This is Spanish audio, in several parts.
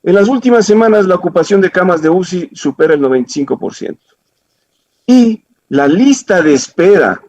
En las últimas semanas, la ocupación de camas de UCI supera el 95%. Y la lista de espera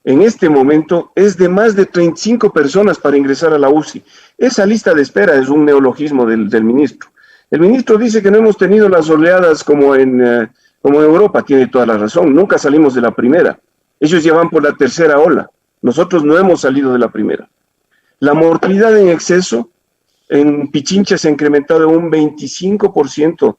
en este momento es de más de 35 personas para ingresar a la UCI. Esa lista de espera es un neologismo del ministro. El ministro dice que no hemos tenido las oleadas como en Europa, tiene toda la razón, nunca salimos de la primera. Ellos ya van por la tercera ola, nosotros no hemos salido de la primera. La mortalidad en exceso en Pichincha se ha incrementado un 25%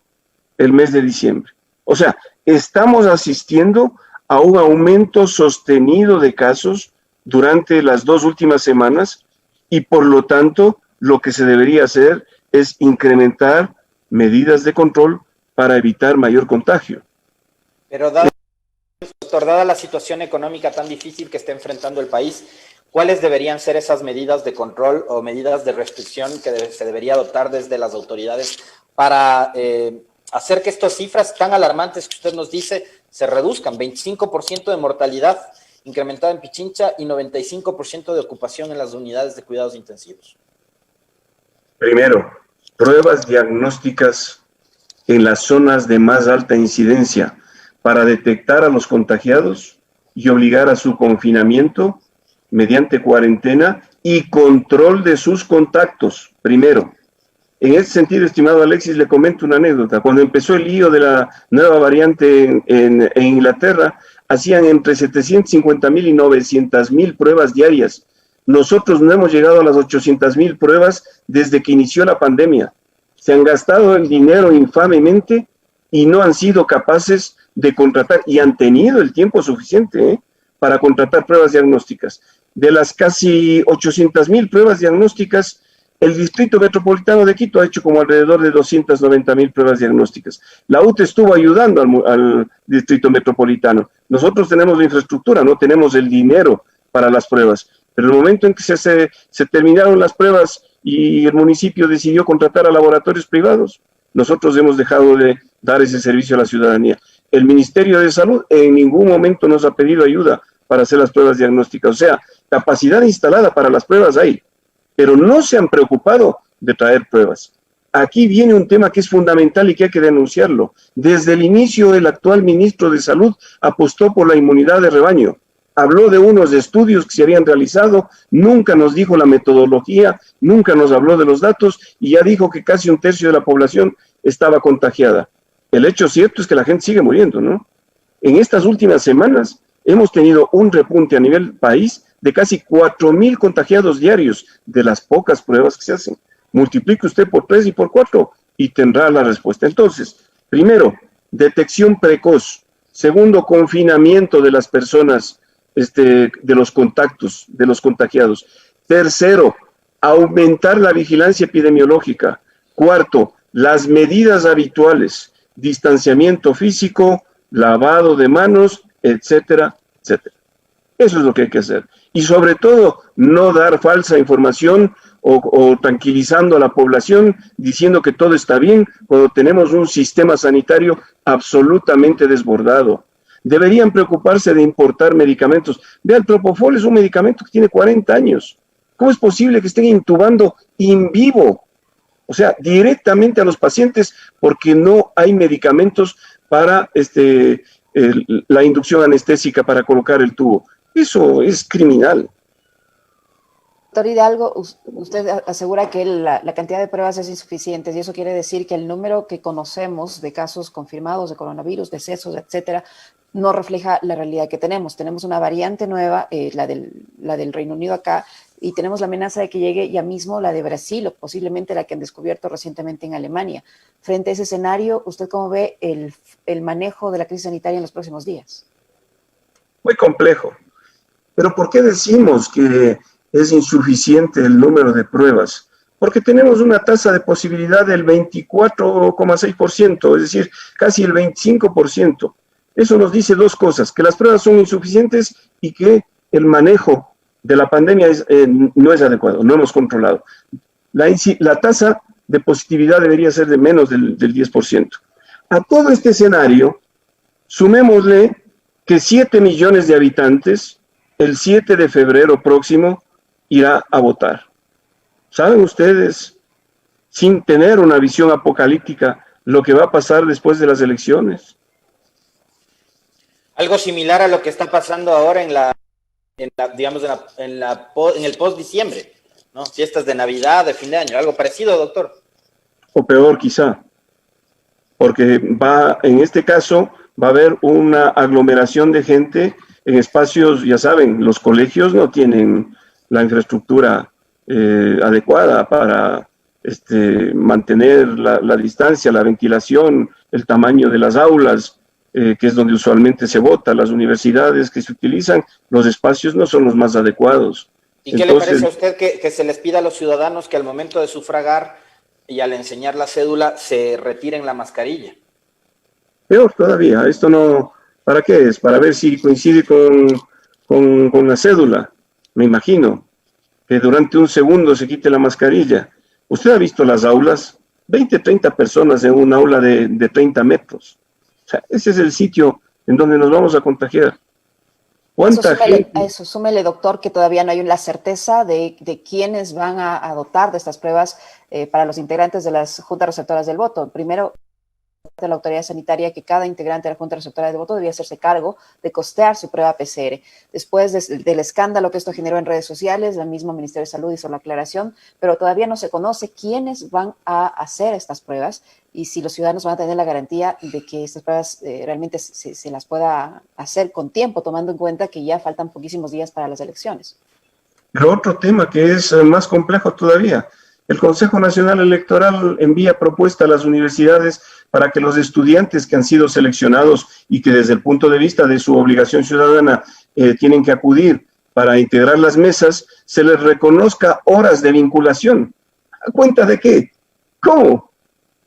el mes de diciembre. O sea, estamos asistiendo a un aumento sostenido de casos durante las 2 últimas semanas y por lo tanto lo que se debería hacer es incrementar medidas de control para evitar mayor contagio. Pero doctor, dada la situación económica tan difícil que está enfrentando el país, ¿cuáles deberían ser esas medidas de control o medidas de restricción que se debería adoptar desde las autoridades para hacer que estas cifras tan alarmantes que usted nos dice se reduzcan? 25% de mortalidad incrementada en Pichincha y 95% de ocupación en las unidades de cuidados intensivos. Primero, pruebas diagnósticas en las zonas de más alta incidencia para detectar a los contagiados y obligar a su confinamiento mediante cuarentena y control de sus contactos, primero. En ese sentido, estimado Alexis, le comento una anécdota. Cuando empezó el lío de la nueva variante en Inglaterra, hacían entre 750,000 y 900,000 pruebas diarias. Nosotros no hemos llegado a las 800,000 pruebas desde que inició la pandemia. Se han gastado el dinero infamemente y no han sido capaces de contratar, y han tenido el tiempo suficiente para contratar pruebas diagnósticas. De las casi 800,000 pruebas diagnósticas, el Distrito Metropolitano de Quito ha hecho como alrededor de 290,000 pruebas diagnósticas. La UTE estuvo ayudando al Distrito Metropolitano. Nosotros tenemos la infraestructura, no tenemos el dinero para las pruebas. Pero el momento en que se terminaron las pruebas y el municipio decidió contratar a laboratorios privados, nosotros hemos dejado de dar ese servicio a la ciudadanía. El Ministerio de Salud en ningún momento nos ha pedido ayuda para hacer las pruebas diagnósticas. O sea, capacidad instalada para las pruebas hay, pero no se han preocupado de traer pruebas. Aquí viene un tema que es fundamental y que hay que denunciarlo. Desde el inicio, el actual ministro de Salud apostó por la inmunidad de rebaño. Habló de unos estudios que se habían realizado, nunca nos dijo la metodología, nunca nos habló de los datos y ya dijo que casi 1/3 de la población estaba contagiada. El hecho cierto es que la gente sigue muriendo, ¿no? En estas últimas semanas hemos tenido un repunte a nivel país de casi 4,000 contagiados diarios de las pocas pruebas que se hacen. Multiplique usted por 3 y por 4 y tendrá la respuesta. Entonces, primero, detección precoz. Segundo, confinamiento de las personas, de los contactos, de los contagiados. Tercero, aumentar la vigilancia epidemiológica. Cuarto, las medidas habituales, distanciamiento físico, lavado de manos, etcétera, etcétera. Eso es lo que hay que hacer. Y sobre todo, no dar falsa información o tranquilizando a la población diciendo que todo está bien cuando tenemos un sistema sanitario absolutamente desbordado. Deberían preocuparse de importar medicamentos. Vea, el Propofol es un medicamento que tiene 40 años. ¿Cómo es posible que estén intubando in vivo? O sea, directamente a los pacientes porque no hay medicamentos para la inducción anestésica para colocar el tubo. Eso es criminal. Doctor Hidalgo, usted asegura que la cantidad de pruebas es insuficiente y eso quiere decir que el número que conocemos de casos confirmados de coronavirus, decesos, etcétera, no refleja la realidad que tenemos. Tenemos una variante nueva, la del Reino Unido acá, y tenemos la amenaza de que llegue ya mismo la de Brasil o posiblemente la que han descubierto recientemente en Alemania. Frente a ese escenario, ¿usted cómo ve el manejo de la crisis sanitaria en los próximos días? Muy complejo. Pero ¿por qué decimos que es insuficiente el número de pruebas? Porque tenemos una tasa de posibilidad del 24,6%, es decir, casi el 25%. Eso nos dice dos cosas, que las pruebas son insuficientes y que el manejo de la pandemia no es adecuado, no hemos controlado. La tasa de positividad debería ser de menos del 10%. A todo este escenario, sumémosle que 7 millones de habitantes, el 7 de febrero próximo, irá a votar. ¿Saben ustedes sin tener una visión apocalíptica lo que va a pasar después de las elecciones. Algo similar a lo que está pasando ahora en el post-diciembre, ¿no? Fiestas de Navidad, de fin de año, algo parecido, doctor. O peor quizá, porque en este caso va a haber una aglomeración de gente en espacios, ya saben, los colegios no tienen la infraestructura adecuada para mantener la distancia, la ventilación, el tamaño de las aulas, que es donde usualmente se vota. Las universidades que se utilizan, los espacios no son los más adecuados. ¿Y qué le parece a usted que se les pida a los ciudadanos que al momento de sufragar y al enseñar la cédula se retiren la mascarilla? Peor todavía, esto no, ¿para qué es? Para ver si coincide con la cédula, me imagino, que durante un segundo se quite la mascarilla. ¿Usted ha visto las aulas? 20, 30 personas en un aula de 30 metros. O sea, ese es el sitio en donde nos vamos a contagiar. ¿Cuánta gente? A eso súmele, doctor, que todavía no hay la certeza de quiénes van a dotar de estas pruebas para los integrantes de las juntas receptoras del voto. Primero, de la autoridad sanitaria, que cada integrante de la Junta Receptora del Voto debía hacerse cargo de costear su prueba PCR. Después del escándalo que esto generó en redes sociales, el mismo Ministerio de Salud hizo la aclaración, pero todavía no se conoce quiénes van a hacer estas pruebas y si los ciudadanos van a tener la garantía de que estas pruebas realmente se las pueda hacer con tiempo, tomando en cuenta que ya faltan poquísimos días para las elecciones. Pero otro tema que es más complejo todavía. El Consejo Nacional Electoral envía propuesta a las universidades para que los estudiantes que han sido seleccionados y que desde el punto de vista de su obligación ciudadana tienen que acudir para integrar las mesas, se les reconozca horas de vinculación. ¿A cuenta de qué? ¿Cómo? O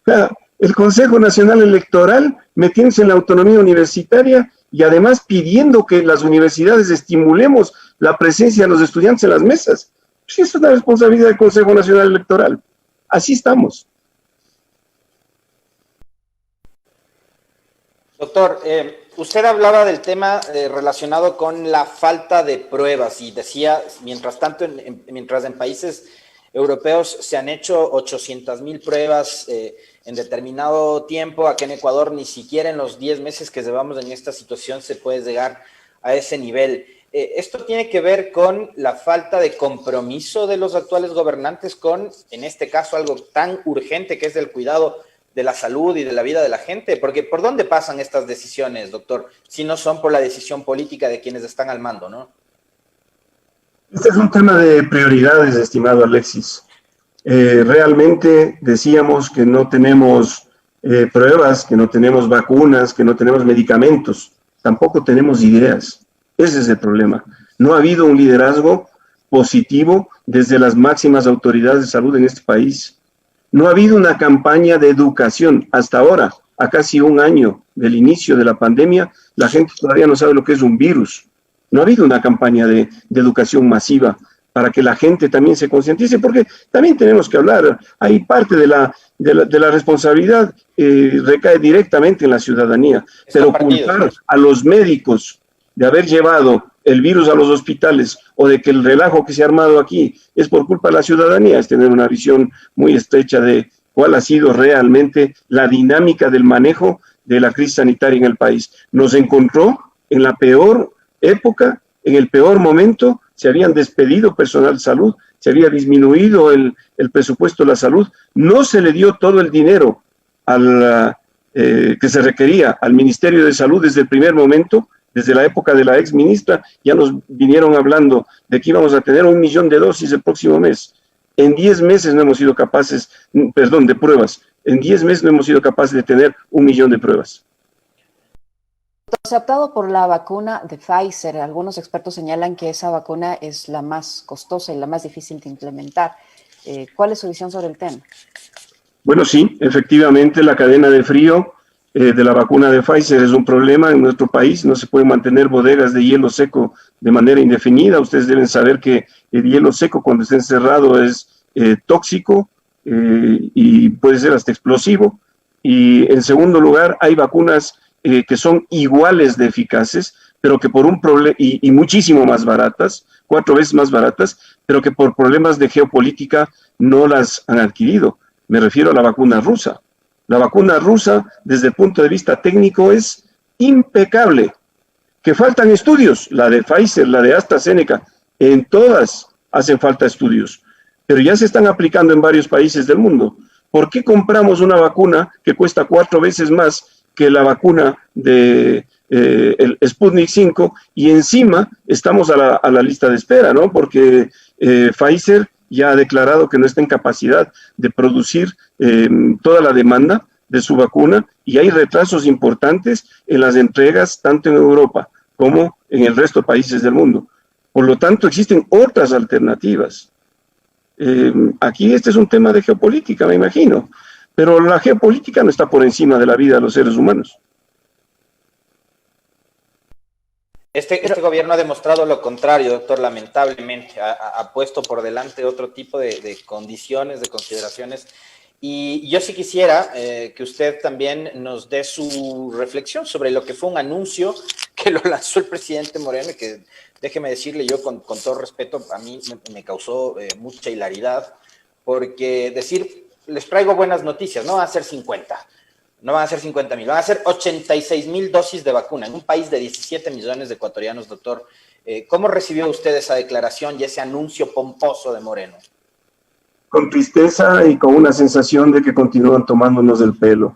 sea, el Consejo Nacional Electoral metiéndose en la autonomía universitaria y además pidiendo que las universidades estimulemos la presencia de los estudiantes en las mesas. Sí, es una responsabilidad del Consejo Nacional Electoral. Así estamos. Doctor, usted hablaba del tema relacionado con la falta de pruebas y decía, mientras en países europeos se han hecho 800,000 pruebas en determinado tiempo, acá en Ecuador ni siquiera en los 10 meses que llevamos en esta situación se puede llegar a ese nivel. Esto tiene que ver con la falta de compromiso de los actuales gobernantes con, en este caso, algo tan urgente que es el cuidado de la salud y de la vida de la gente, porque ¿por dónde pasan estas decisiones, doctor? Si no son por la decisión política de quienes están al mando, ¿no? Este es un tema de prioridades, estimado Alexis. Realmente decíamos que no tenemos pruebas, que no tenemos vacunas, que no tenemos medicamentos, tampoco tenemos ideas. Ese es el problema. No ha habido un liderazgo positivo desde las máximas autoridades de salud en este país. No ha habido una campaña de educación. Hasta ahora, a casi un año del inicio de la pandemia, la gente todavía no sabe lo que es un virus. No ha habido una campaña de educación masiva para que la gente también se concientice, porque también tenemos que hablar. Hay parte de la responsabilidad recae directamente en la ciudadanía, pero culpar a los médicos de haber llevado el virus a los hospitales o de que el relajo que se ha armado aquí es por culpa de la ciudadanía, es tener una visión muy estrecha de cuál ha sido realmente la dinámica del manejo de la crisis sanitaria en el país. Nos encontró en la peor época, en el peor momento, se habían despedido personal de salud, se había disminuido el presupuesto de la salud, no se le dio todo el dinero que se requería al Ministerio de Salud desde el primer momento. Desde la época de la ex ministra ya nos vinieron hablando de que íbamos a tener 1 millón de dosis el próximo mes. En 10 meses no hemos sido capaces, de pruebas. En 10 meses no hemos sido capaces de tener 1 millón de pruebas. Se ha optado por la vacuna de Pfizer. Algunos expertos señalan que esa vacuna es la más costosa y la más difícil de implementar. ¿Cuál es su visión sobre el tema? Bueno, sí, efectivamente la cadena de frío de la vacuna de Pfizer es un problema en nuestro país. No se pueden mantener bodegas de hielo seco de manera indefinida. Ustedes deben saber que el hielo seco cuando está encerrado es tóxico y puede ser hasta explosivo. Y en segundo lugar, hay vacunas que son iguales de eficaces, pero que por un problema, y muchísimo más baratas, 4 veces más baratas, pero que por problemas de geopolítica no las han adquirido. Me refiero a la vacuna rusa. La vacuna rusa, desde el punto de vista técnico, es impecable. Que faltan estudios, la de Pfizer, la de AstraZeneca, en todas hacen falta estudios, pero ya se están aplicando en varios países del mundo. ¿Por qué compramos una vacuna que cuesta 4 veces más que la vacuna de el Sputnik 5 y encima estamos a la lista de espera, ¿no? Porque Pfizer ya ha declarado que no está en capacidad de producir toda la demanda de su vacuna y hay retrasos importantes en las entregas tanto en Europa como en el resto de países del mundo. Por lo tanto, existen otras alternativas. Aquí este es un tema de geopolítica, me imagino, pero la geopolítica no está por encima de la vida de los seres humanos. Este gobierno ha demostrado lo contrario, doctor, lamentablemente. Ha puesto por delante otro tipo de condiciones, de consideraciones. Y yo sí quisiera que usted también nos dé su reflexión sobre lo que fue un anuncio que lo lanzó el presidente Moreno y que, déjeme decirle, yo con todo respeto, a mí me causó mucha hilaridad, porque decir, les traigo buenas noticias, no van a ser 50, no van a ser 50,000, van a ser 86,000 dosis de vacuna en un país de 17 millones de ecuatorianos, doctor. ¿Cómo recibió usted esa declaración y ese anuncio pomposo de Moreno? Con tristeza y con una sensación de que continúan tomándonos del pelo.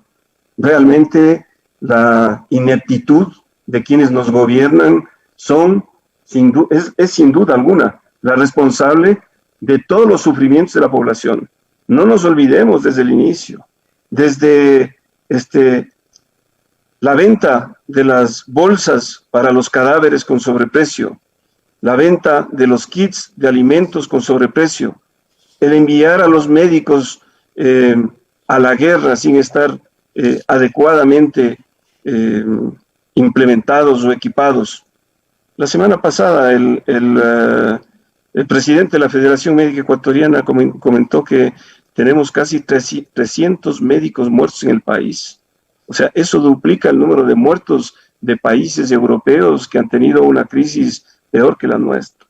Realmente la ineptitud de quienes nos gobiernan es sin duda alguna la responsable de todos los sufrimientos de la población. No nos olvidemos desde el inicio, desde la venta de las bolsas para los cadáveres con sobreprecio, la venta de los kits de alimentos con sobreprecio, el enviar a los médicos a la guerra sin estar adecuadamente implementados o equipados. La semana pasada el presidente de la Federación Médica Ecuatoriana comentó que tenemos casi 300 médicos muertos en el país. O sea, eso duplica el número de muertos de países europeos que han tenido una crisis peor que la nuestra.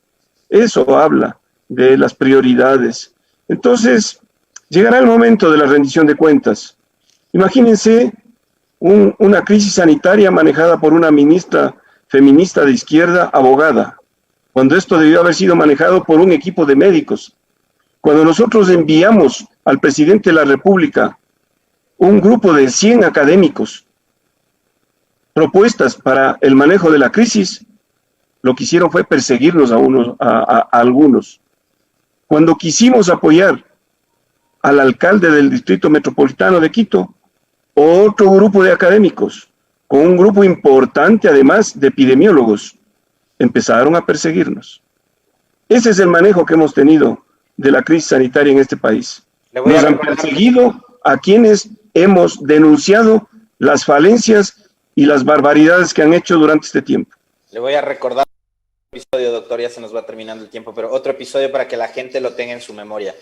Eso habla de las prioridades. Entonces, llegará el momento de la rendición de cuentas. Imagínense una crisis sanitaria manejada por una ministra feminista de izquierda, abogada, cuando esto debió haber sido manejado por un equipo de médicos. Cuando nosotros enviamos al presidente de la República un grupo de 100 académicos, propuestas para el manejo de la crisis, lo que hicieron fue perseguirnos a algunos. Cuando quisimos apoyar al alcalde del Distrito Metropolitano de Quito, otro grupo de académicos, con un grupo importante además de epidemiólogos, empezaron a perseguirnos. Ese es el manejo que hemos tenido de la crisis sanitaria en este país. Nos han perseguido a quienes hemos denunciado las falencias y las barbaridades que han hecho durante este tiempo. Le voy a recordar un episodio, doctor, ya se nos va terminando el tiempo, pero otro episodio para que la gente lo tenga en su memoria.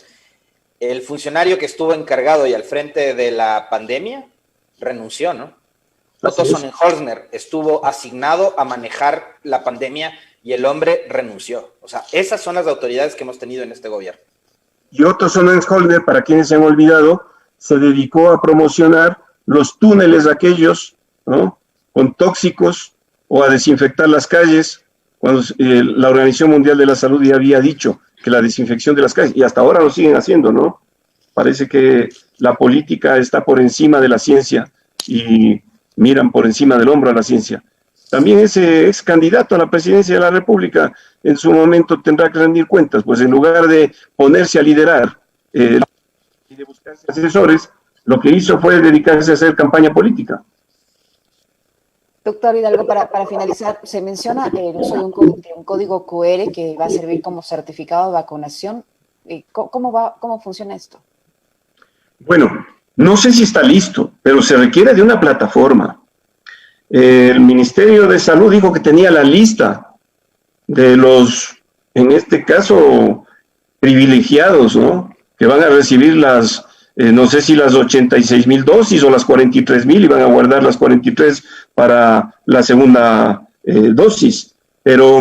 El funcionario que estuvo encargado y al frente de la pandemia renunció, ¿no? Otto Sonnenholzner estuvo asignado a manejar la pandemia y el hombre renunció. O sea, esas son las autoridades que hemos tenido en este gobierno. Y Otto Sonnenholzner, para quienes se han olvidado, se dedicó a promocionar los túneles aquellos, ¿no?, con tóxicos, o a desinfectar las calles, cuando la Organización Mundial de la Salud ya había dicho que la desinfección de las calles, y hasta ahora lo siguen haciendo, ¿no? Parece que la política está por encima de la ciencia y miran por encima del hombro a la ciencia. También ese ex candidato a la presidencia de la República en su momento tendrá que rendir cuentas, pues en lugar de ponerse a liderar y de buscarse asesores, lo que hizo fue dedicarse a hacer campaña política. Doctor Hidalgo, para finalizar, se menciona el uso de un código QR que va a servir como certificado de vacunación. ¿Cómo funciona esto? Bueno, no sé si está listo, pero se requiere de una plataforma. El Ministerio de Salud dijo que tenía la lista de los, en este caso, privilegiados, ¿no?, que van a recibir las, no sé si las 86,000 dosis o las 43,000 y van a guardar las 43 para la segunda dosis, pero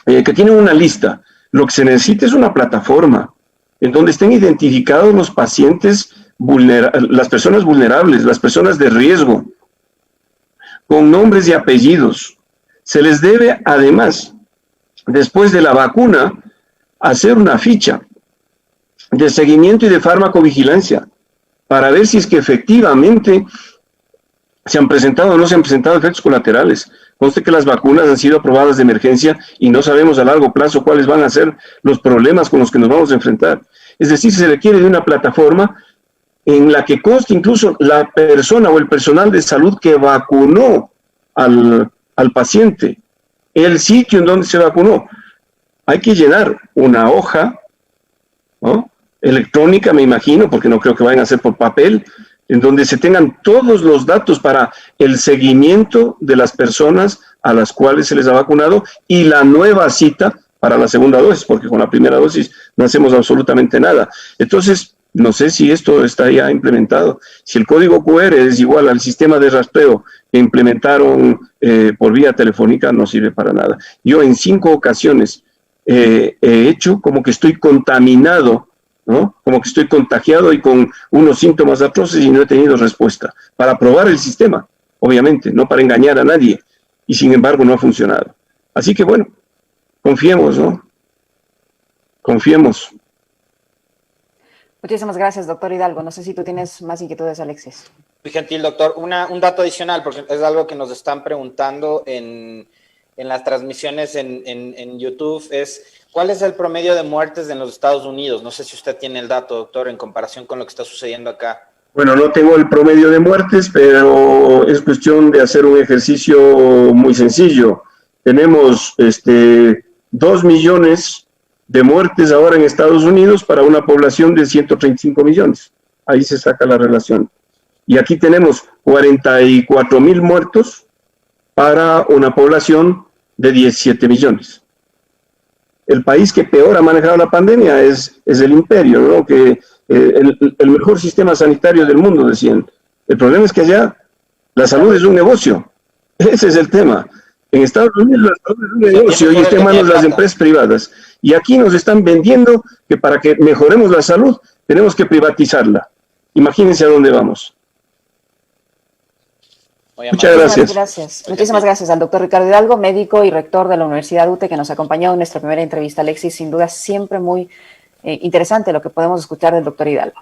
que tienen una lista. Lo que se necesita es una plataforma en donde estén identificados los pacientes, las personas vulnerables, las personas de riesgo, con nombres y apellidos. Se les debe, además, después de la vacuna, hacer una ficha de seguimiento y de farmacovigilancia para ver si es que efectivamente se han presentado o no se han presentado efectos colaterales. Conste que las vacunas han sido aprobadas de emergencia y no sabemos a largo plazo cuáles van a ser los problemas con los que nos vamos a enfrentar. Es decir, se requiere de una plataforma en la que conste incluso la persona o el personal de salud que vacunó al paciente, el sitio en donde se vacunó. Hay que llenar una hoja, ¿no?, electrónica, me imagino, porque no creo que vayan a hacer por papel, en donde se tengan todos los datos para el seguimiento de las personas a las cuales se les ha vacunado y la nueva cita para la segunda dosis, porque con la primera dosis no hacemos absolutamente nada. Entonces, no sé si esto está ya implementado. Si el código QR es igual al sistema de rastreo que implementaron por vía telefónica, no sirve para nada. Yo en 5 ocasiones he hecho como que estoy contaminado, ¿no?, como que estoy contagiado y con unos síntomas atroces y no he tenido respuesta. Para probar el sistema, obviamente, no para engañar a nadie. Y sin embargo no ha funcionado. Así que bueno, confiemos, ¿no? Confiemos. Muchísimas gracias, doctor Hidalgo. No sé si tú tienes más inquietudes, Alexis. Muy gentil, doctor. Un dato adicional, porque es algo que nos están preguntando en las transmisiones en YouTube, es ¿cuál es el promedio de muertes en los Estados Unidos? No sé si usted tiene el dato, doctor, en comparación con lo que está sucediendo acá. Bueno, no tengo el promedio de muertes, pero es cuestión de hacer un ejercicio muy sencillo. Tenemos 2 millones de muertes ahora en Estados Unidos para una población de 135 millones. Ahí se saca la relación. Y aquí tenemos 44,000 muertos para una población de 17 millones. El país que peor ha manejado la pandemia es el imperio, ¿no? Que el mejor sistema sanitario del mundo, decían. El problema es que allá la salud es un negocio. Ese es el tema. En Estados Unidos la salud es un negocio y está en manos de las empresas privadas. Y aquí nos están vendiendo que para que mejoremos la salud tenemos que privatizarla. Imagínense a dónde vamos. Muchas gracias. Muchísimas gracias al doctor Ricardo Hidalgo, médico y rector de la Universidad UTE, que nos acompañó en nuestra primera entrevista. Alexis, sin duda siempre muy interesante lo que podemos escuchar del doctor Hidalgo.